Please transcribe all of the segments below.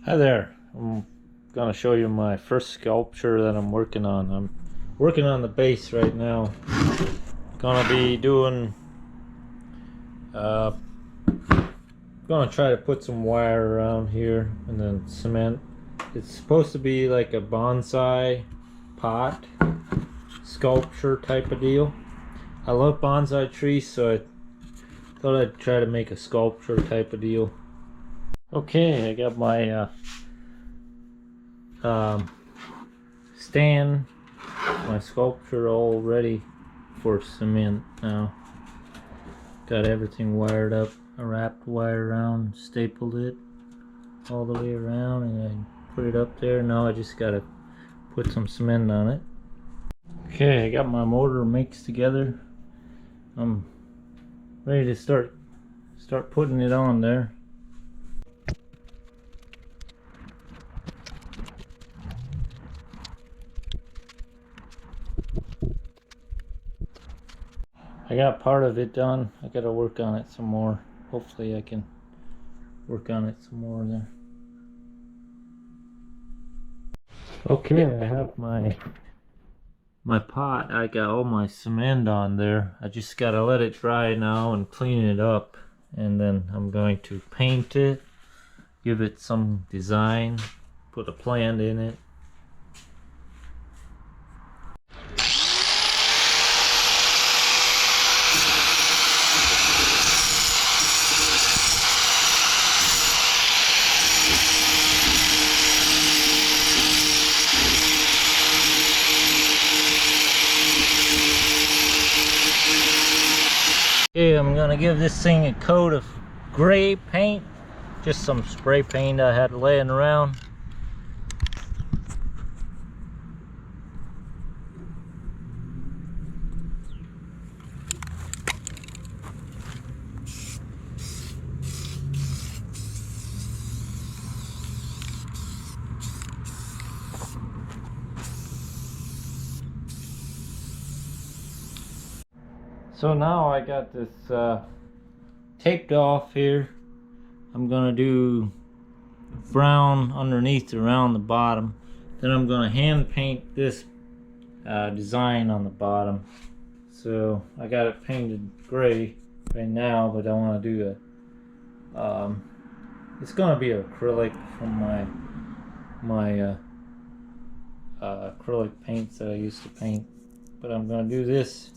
Hi there. I'm gonna show you my first sculpture that I'm working on. I'm working on the base right now. Gonna be doing gonna try to put some wire around here and then cement. It's supposed to be like a bonsai pot sculpture type of deal. I love bonsai trees, so I thought I'd try to make a sculpture type of deal. Okay, I got my stand, my sculpture all ready for cement now. Got everything wired up. I wrapped wire around, stapled it all the way around, and I put it up there. Now I just gotta put some cement on it. Okay, I got my motor mixed together. I'm ready to start putting it on there. I got part of it done. I gotta work on it some more. Hopefully I can work on it some more there. Okay, I have my pot. I got all my cement on there. I just gotta let it dry now and clean it up, and then I'm going to paint it, give it some design, put a plant in it. Okay, I'm gonna give this thing a coat of gray paint, just some spray paint I had laying around. So now I got this taped off here. I'm gonna do brown underneath around the bottom. Then I'm gonna hand paint this design on the bottom. So I got it painted gray right now, but I want to do a it's gonna be acrylic from my acrylic paints that I used to paint, but I'm gonna do this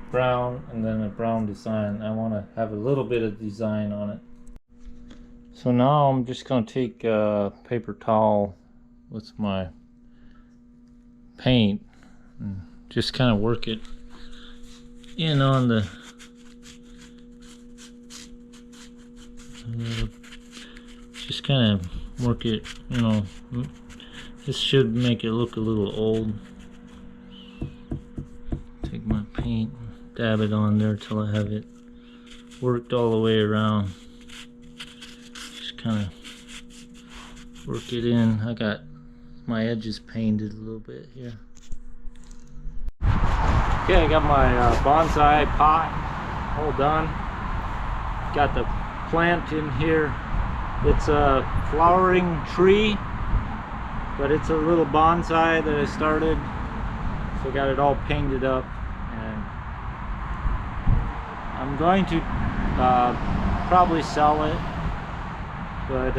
brown and then a brown design. I want to have a little bit of design on it. So now I'm just going to take a paper towel with my paint and just kind of work it in on the just kind of work it, you know. This should make it look a little old. Take my paint, dab it on there till I have it worked all the way around. Just kind of work it in. I got my edges painted a little bit here. Okay, I got my bonsai pot all done. Got the plant in here. It's a flowering tree, but it's a little bonsai that I started. So I got it all painted up. I'm going to probably sell it, but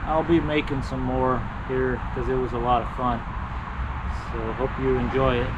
I'll be making some more here because it was a lot of fun. So hope you enjoy it.